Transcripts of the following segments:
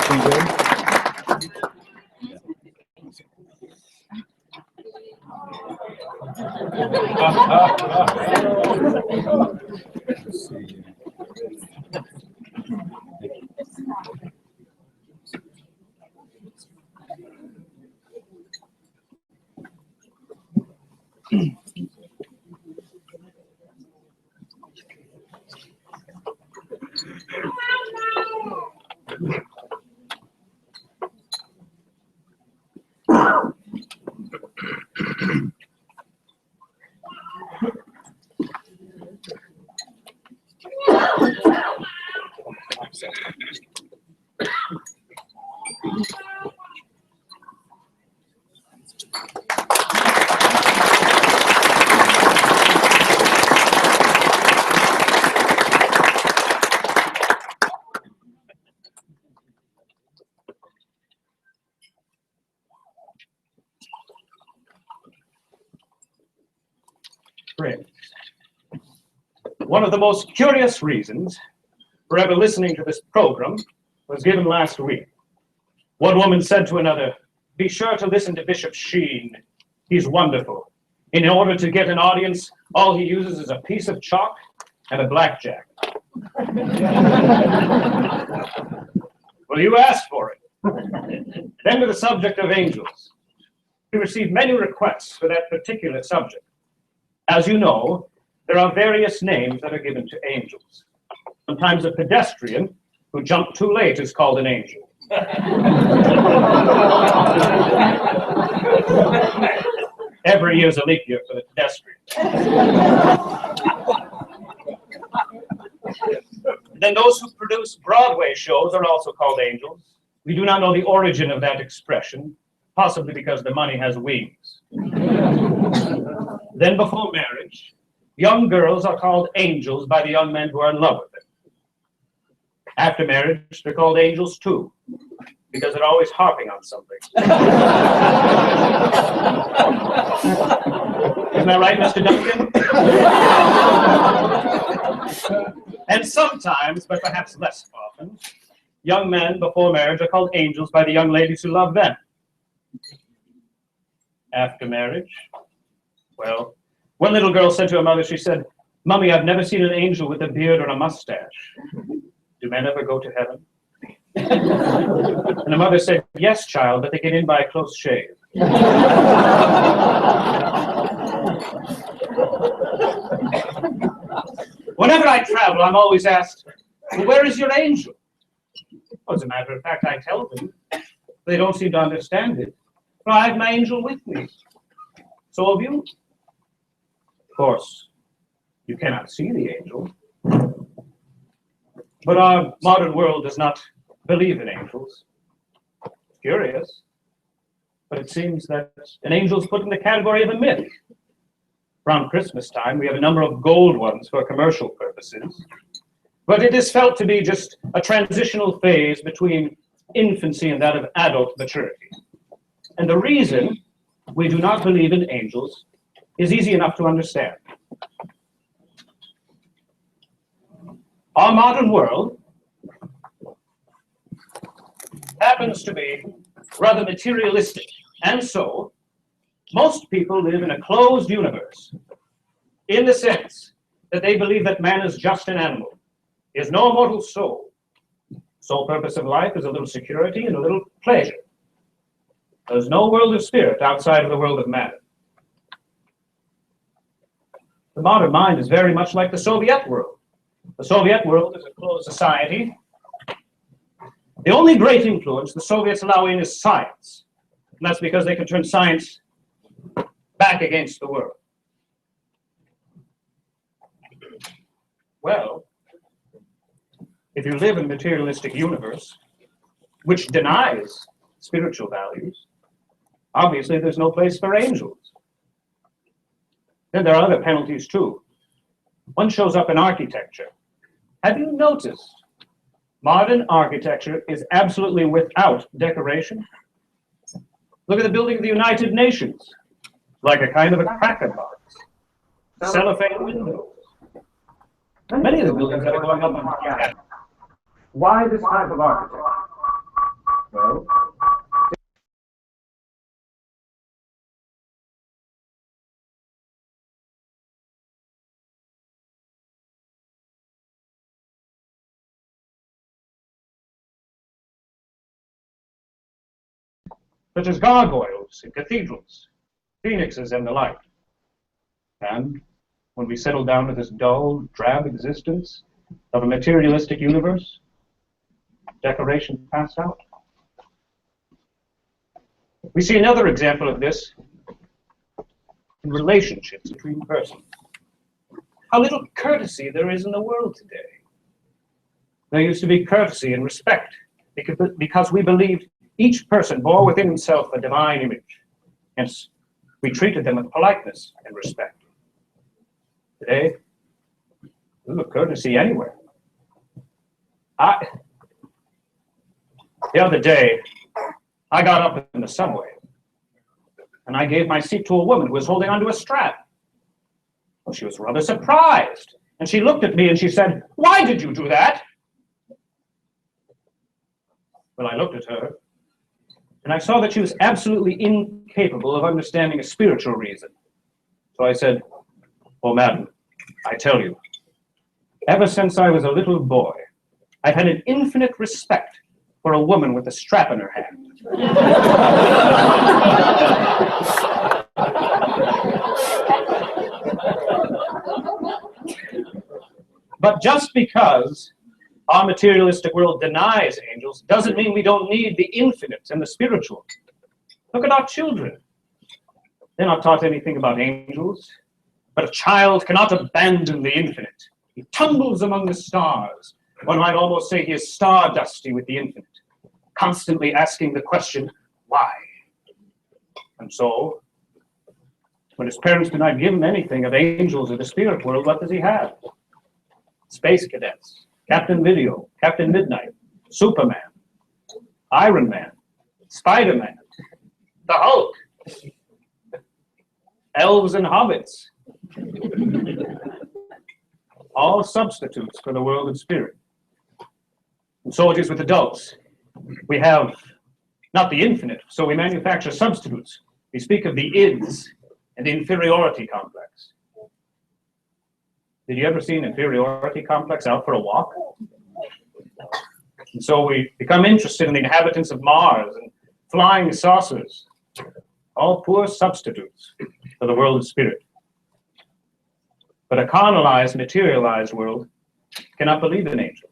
Looking good. Let's see. Friends, one of the most curious reasons for ever listening to this program was given last week. One woman said to another, "Be sure to listen to Bishop Sheen. He's wonderful. In order to get an audience, all he uses is a piece of chalk and a blackjack." Well, you asked for it. Then to the subject of angels. We received many requests for that particular subject. As you know, there are various names that are given to angels. Sometimes a pedestrian who jumped too late is called an angel. Every year's a leap year for the pedestrian. Then those who produce Broadway shows are also called angels. We do not know the origin of that expression, possibly because the money has wings. Then before marriage, young girls are called angels by the young men who are in love with them. After marriage, they're called angels too, because they're always harping on something. Isn't that right, Mr. Duncan? And sometimes, but perhaps less often, young men before marriage are called angels by the young ladies who love them. After marriage, well, one little girl said to her mother, she said, "Mommy, I've never seen an angel with a beard or a mustache. Do men ever go to heaven?" And the mother said, "Yes, child, but they get in by a close shave." Whenever I travel, I'm always asked, "Well, where is your angel?" Well, as a matter of fact, I tell them. They don't seem to understand it. Well, I have my angel with me. So have you. Of course, you cannot see the angel. But our modern world does not believe in angels. Curious. But it seems that an angel is put in the category of a myth. Around Christmas time, we have a number of gold ones for commercial purposes. But it is felt to be just a transitional phase between infancy and that of adult maturity. And the reason we do not believe in angels is easy enough to understand. Our modern world happens to be rather materialistic, and so most people live in a closed universe, in the sense that they believe that man is just an animal. He has no immortal soul. Sole purpose of life is a little security and a little pleasure. There's no world of spirit outside of the world of matter. The modern mind is very much like the Soviet world. The Soviet world is a closed society. The only great influence the Soviets allow in is science. And that's because they can turn science back against the world. Well, if you live in a materialistic universe, which denies spiritual values, obviously there's no place for angels. Then there are other penalties too. One shows up in architecture. Have you noticed modern architecture is absolutely without decoration? Look at the building of the United Nations, like a kind of a cracker box. Cellophane windows. Many of the buildings that are going up on campus. Why this type of architecture? Well, such as gargoyles in cathedrals, phoenixes, and the like. And when we settle down to this dull, drab existence of a materialistic universe, decoration passed out. We see another example of this in relationships between persons. How little courtesy there is in the world today. There used to be courtesy and respect because we believed each person bore within himself a divine image. Hence, we treated them with politeness and respect. Today, there's no courtesy anywhere. The other day, I got up in the subway and I gave my seat to a woman who was holding onto a strap. Well, she was rather surprised, and she looked at me and she said, "Why did you do that?" Well, I looked at her and I saw that she was absolutely incapable of understanding a spiritual reason. So I said, "Oh, madam, I tell you, ever since I was a little boy, I've had an infinite respect for a woman with a strap in her hand." But just because our materialistic world denies angels doesn't mean we don't need the infinite and the spiritual. Look at our children. They're not taught anything about angels, but a child cannot abandon the infinite. He tumbles among the stars. One might almost say he is stardusty with the infinite, constantly asking the question, why? And so, when his parents do not give him anything of angels or the spirit world, what does he have? Space cadets, Captain Video, Captain Midnight, Superman, Iron Man, Spider-Man, the Hulk, elves and hobbits, all substitutes for the world of spirit. And so it is with adults. We have not the infinite, so we manufacture substitutes. We speak of the ids and the inferiority complex. Did you ever see an inferiority complex out for a walk? And so we become interested in the inhabitants of Mars and flying saucers, all poor substitutes for the world of spirit. But a carnalized, materialized world cannot believe in angels.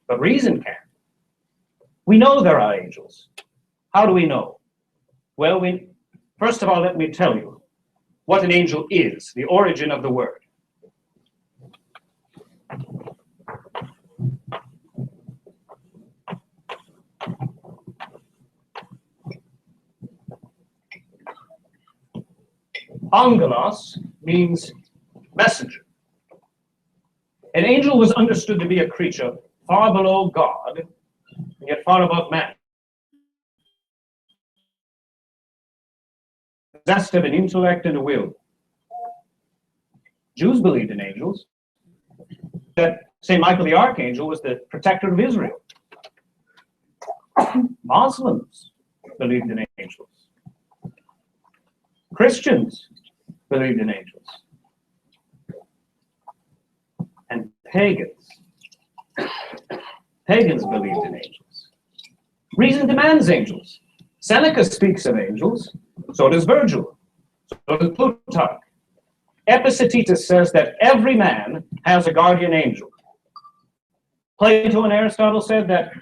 But reason can. We know there are angels. How do we know? Well, first of all, let me tell you what an angel is, the origin of the word. Angelos means messenger. An angel was understood to be a creature far below God, and yet far above man. Possessed of an intellect and a will. Jews believed in angels. That St. Michael the Archangel was the protector of Israel. Muslims believed in angels. Christians believed in angels. And pagans believed in angels. Reason demands angels. Seneca speaks of angels, so does Virgil, so does Plutarch. Epictetus says that every man has a guardian angel. Plato and Aristotle said that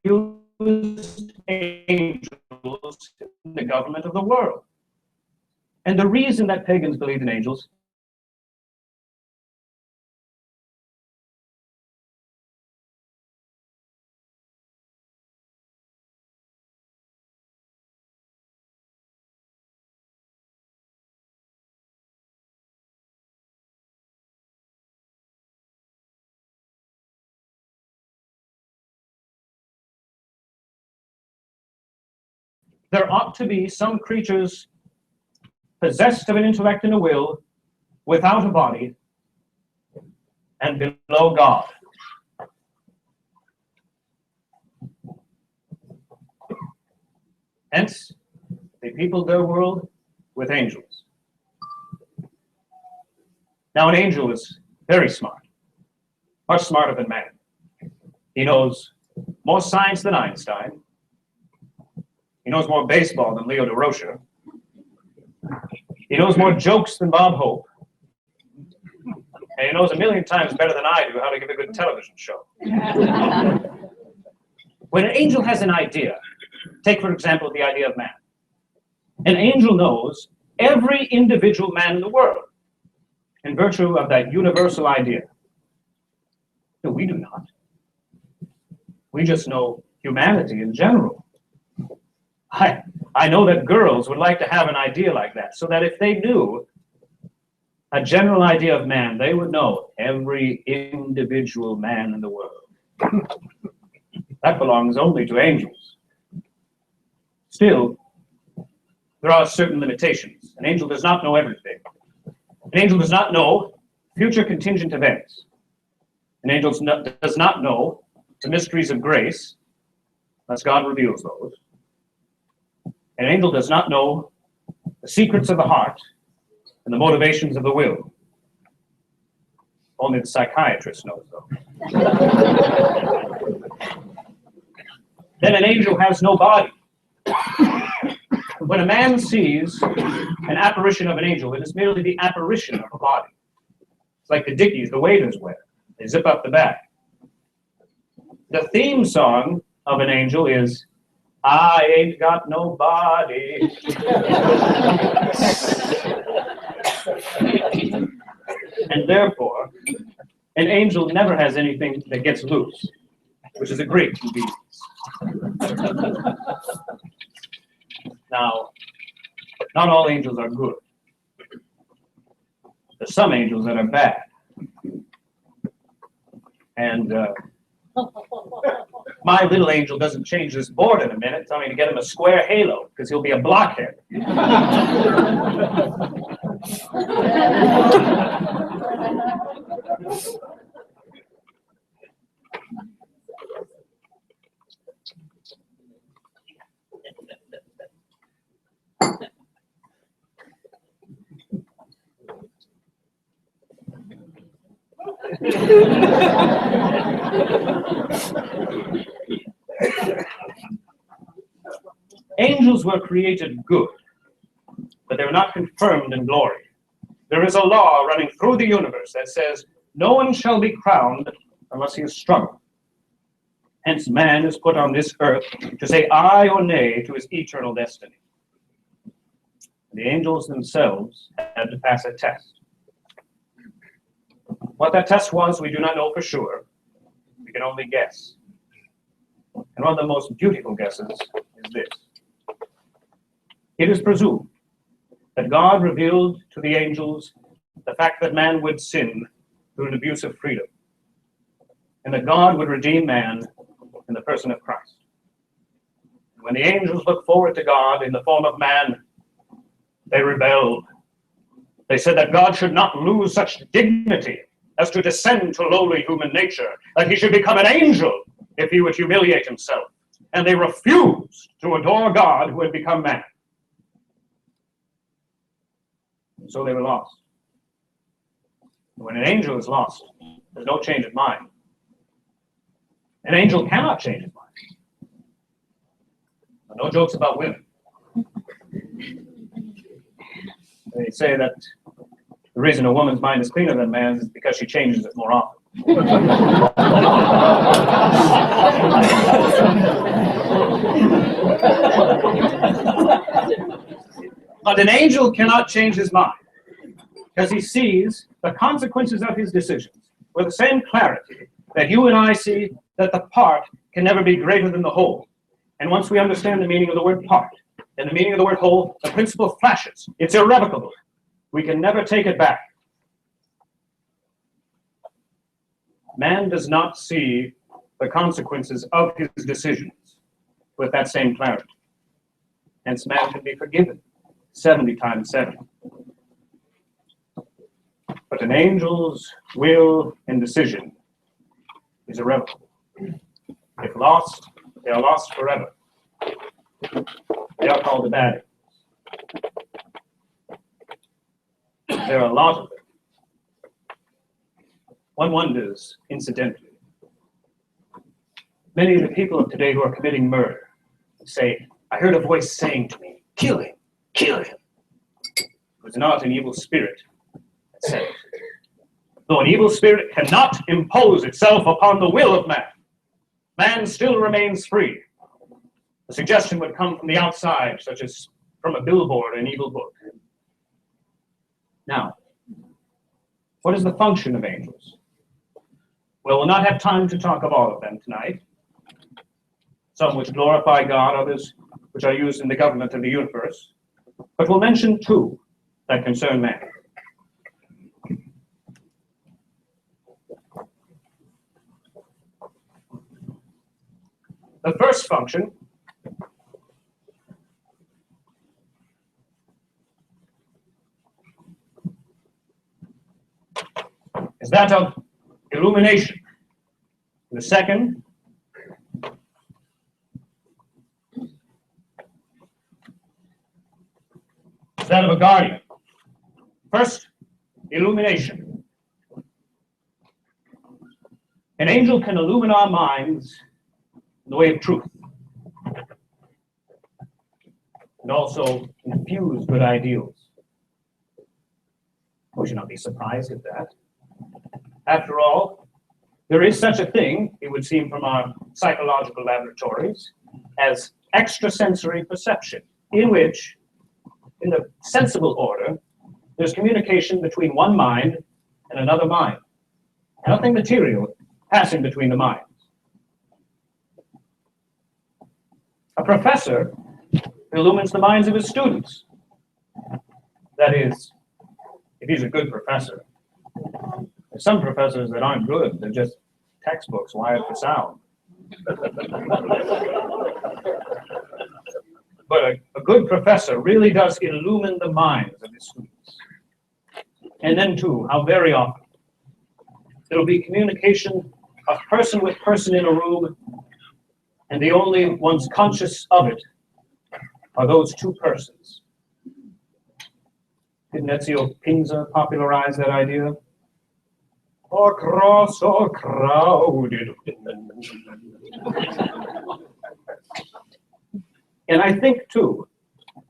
used angels in the government of the world. And the reason that pagans believed in angels there ought to be some creatures possessed of an intellect and a will, without a body, and below God. Hence, they peopled their world with angels. Now, an angel is very smart, much smarter than man. He knows more science than Einstein. He knows more baseball than Leo DeRocher. He knows more jokes than Bob Hope. And he knows a million times better than I do how to give a good television show. When an angel has an idea, take, for example, the idea of man. An angel knows every individual man in the world in virtue of that universal idea. No, we do not. We just know humanity in general. I know that girls would like to have an idea like that, so that if they knew a general idea of man, they would know every individual man in the world. That belongs only to angels. Still, there are certain limitations. An angel does not know everything. An angel does not know future contingent events. An angel does not know the mysteries of grace, unless God reveals those. An angel does not know the secrets of the heart and the motivations of the will. Only the psychiatrist knows those. Then an angel has no body. When a man sees an apparition of an angel, it is merely the apparition of a body. It's like the dickies the waiters wear. They zip up the back. The theme song of an angel is, I ain't got no body. And therefore, an angel never has anything that gets loose, which is a great convenience. Now, not all angels are good. There's some angels that are bad. And my little angel doesn't change this board in a minute. Tell me to get him a square halo, because he'll be a blockhead. Angels were created good, but they were not confirmed in glory. There is a law running through the universe that says no one shall be crowned unless he has struggled. Hence, man is put on this earth to say aye or nay to his eternal destiny. The angels themselves had to pass a test. What that test was, we do not know for sure. We can only guess. And one of the most beautiful guesses is this. It is presumed that God revealed to the angels the fact that man would sin through an abuse of freedom, and that God would redeem man in the person of Christ. And when the angels looked forward to God in the form of man, they rebelled. They said that God should not lose such dignity as to descend to lowly human nature, that he should become an angel if he would humiliate himself. And they refused to adore God who had become man. So they were lost. When an angel is lost, there's no change of mind. An angel cannot change his mind. No jokes about women. They say that the reason a woman's mind is cleaner than man's is because she changes it more often. But an angel cannot change his mind, because he sees the consequences of his decisions with the same clarity that you and I see that the part can never be greater than the whole. And once we understand the meaning of the word part and the meaning of the word whole, the principle flashes. It's irrevocable. We can never take it back. Man does not see the consequences of his decisions with that same clarity. Hence, man can be forgiven 70 times 7. But an angel's will and decision is irrevocable. If lost, they are lost forever. They They are called the bad angels. There are a lot of them. One wonders, incidentally, many of the people of today who are committing murder say, I heard a voice saying to me, kill him, kill him. It was not an evil spirit that said it. Though an evil spirit cannot impose itself upon the will of man, man still remains free. The suggestion would come from the outside, such as from a billboard or an evil book. Now, what is the function of angels? Well, we'll not have time to talk of all of them tonight. Some which glorify God, others which are used in the government of the universe. But we'll mention two that concern man. The first function is that of illumination. The second is that of a guardian. First, illumination. An angel can illumine our minds in the way of truth, and also infuse good ideals. We should not be surprised at that. After all, there is such a thing, it would seem from our psychological laboratories, as extrasensory perception, in which, in the sensible order, there's communication between one mind and another mind. Nothing material passing between the minds. A professor illumines the minds of his students. That is, if he's a good professor. There's some professors that aren't good, they're just textbooks wired for sound. But a good professor really does illumine the minds of his students. And then too, how very often there'll be communication of person with person in a room, and the only ones conscious of it are those two persons. Didn't Ezio Pinza popularize that idea? Across a crowded. And I think, too,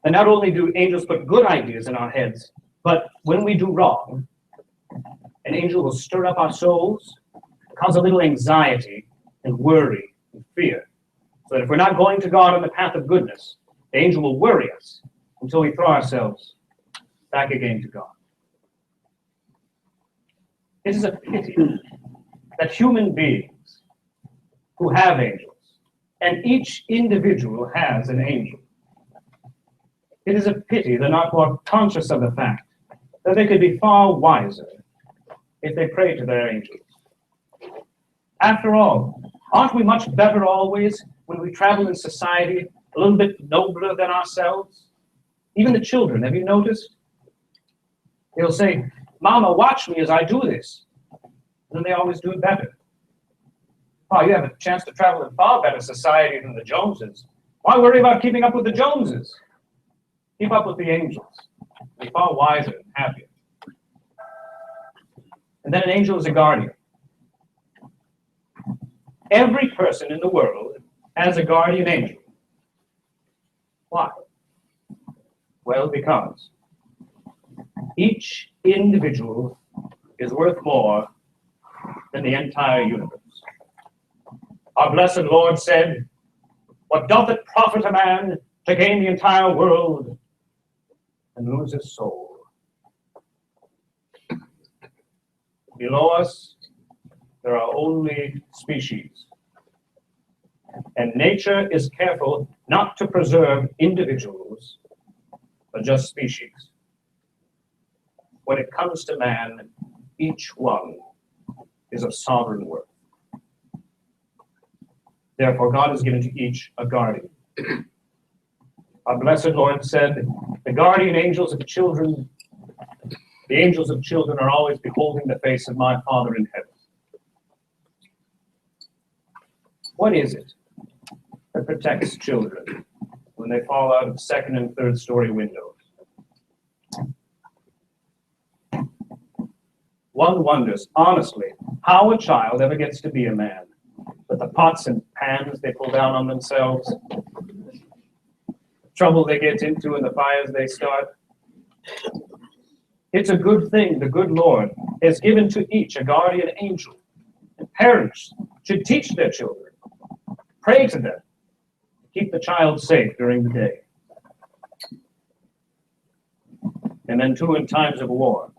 that not only do angels put good ideas in our heads, but when we do wrong, an angel will stir up our souls, cause a little anxiety and worry and fear, so that if we're not going to God on the path of goodness, the angel will worry us until we throw ourselves back again to God. It is a pity that human beings who have angels, and each individual has an angel, it is a pity they're not more conscious of the fact that they could be far wiser if they prayed to their angels. After all, aren't we much better always when we travel in society a little bit nobler than ourselves? Even the children, have you noticed? They'll say, Mama, watch me as I do this. And then they always do it better. Oh, you have a chance to travel in far better society than the Joneses. Why worry about keeping up with the Joneses? Keep up with the angels. Be far wiser and happier. And then an angel is a guardian. Every person in the world has a guardian angel. Why? Well, because each individual is worth more than the entire universe. Our blessed Lord said, what doth it profit a man to gain the entire world and lose his soul? Below us, there are only species. And nature is careful not to preserve individuals, but just species. When it comes to man, each one is of sovereign worth. Therefore, God has given to each a guardian. Our blessed Lord said, the guardian angels of children, the angels of children are always beholding the face of my Father in heaven. What is it that protects children who when they fall out of second and third story windows. One wonders, honestly, how a child ever gets to be a man. But the pots and pans they pull down on themselves, trouble they get into and the fires they start. It's a good thing the good Lord has given to each a guardian angel. And parents should teach their children, pray to them, keep the child safe during the day. And then too, in times of war.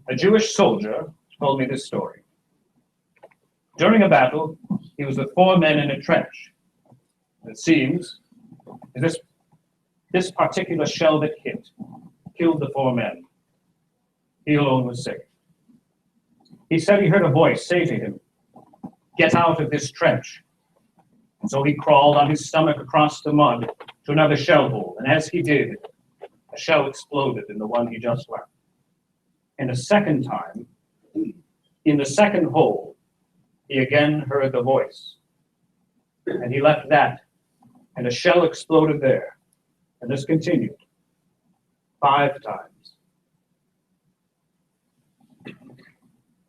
A Jewish soldier told me this story. During a battle, he was with 4 men in a trench. It seems this particular shell that hit killed the 4 men. He alone was safe. He said he heard a voice say to him, "Get out of this trench." And so he crawled on his stomach across the mud to another shell hole. And as he did, a shell exploded in the one he just left. And a second time, in the second hole, he again heard the voice. And he left that, and a shell exploded there. And this continued 5 times.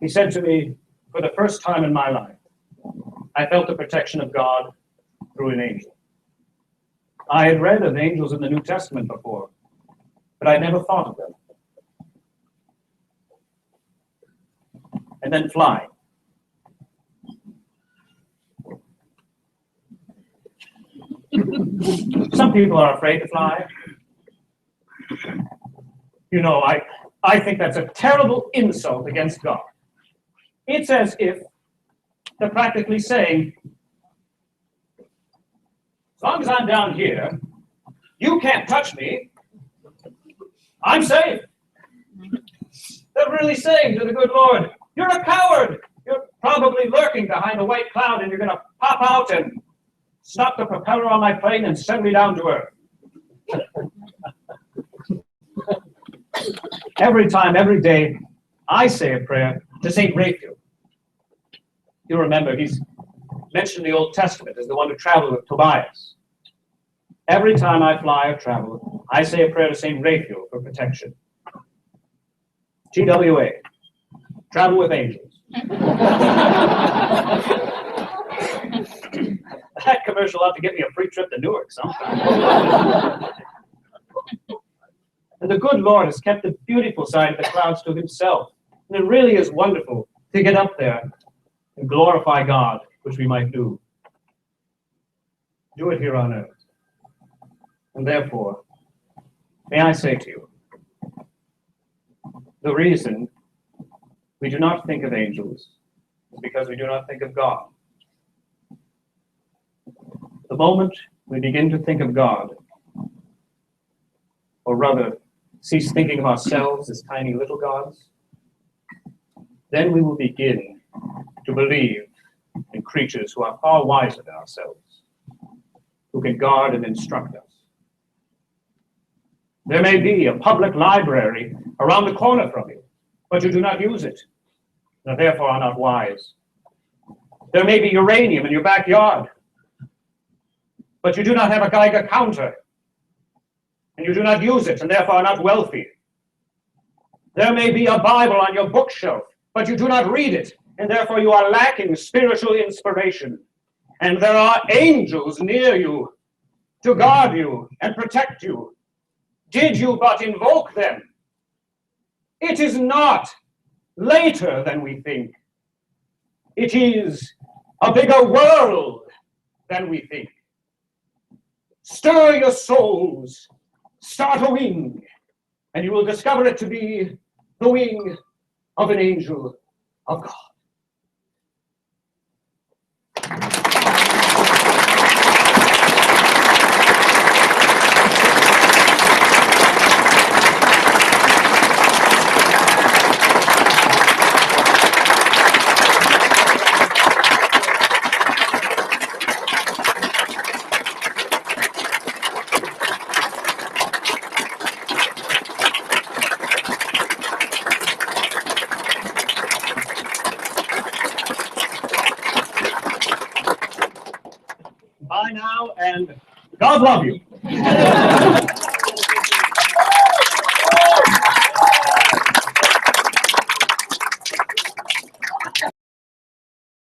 He said to me, for the first time in my life, I felt the protection of God through an angel. I had read of angels in the New Testament before, but I never thought of them. And then flying. Some people are afraid to fly. You know, I think that's a terrible insult against God. It's as if they're practically saying, as long as I'm down here, you can't touch me. I'm safe. They're really saying to the good Lord, you're a coward. You're probably lurking behind a white cloud and you're going to pop out and stop the propeller on my plane and send me down to earth. Every time, every day, I say a prayer to St. Raphael. You remember, he's mentioned in the Old Testament as the one who traveled with Tobias. Every time I fly or travel, I say a prayer to St. Raphael for protection. TWA, travel with angels. That commercial ought to get me a free trip to Newark sometime. And the good Lord has kept the beautiful side of the clouds to himself. And it really is wonderful to get up there and glorify God, which we might do. Do it here on earth. And therefore, may I say to you, the reason we do not think of angels is because we do not think of God. The moment we begin to think of God, or rather cease thinking of ourselves as tiny little gods, then we will begin to believe in creatures who are far wiser than ourselves, who can guard and instruct us. There may be a public library around the corner from you, but you do not use it, and therefore are not wise. There may be uranium in your backyard, but you do not have a Geiger counter, and you do not use it, and therefore are not wealthy. There may be a Bible on your bookshelf, but you do not read it, and therefore you are lacking spiritual inspiration. And there are angels near you to guard you and protect you. Did you but invoke them? It is not later than we think. It is a bigger world than we think. Stir your souls, start a wing, and you will discover it to be the wing of an angel of God. Bye now, and God love you.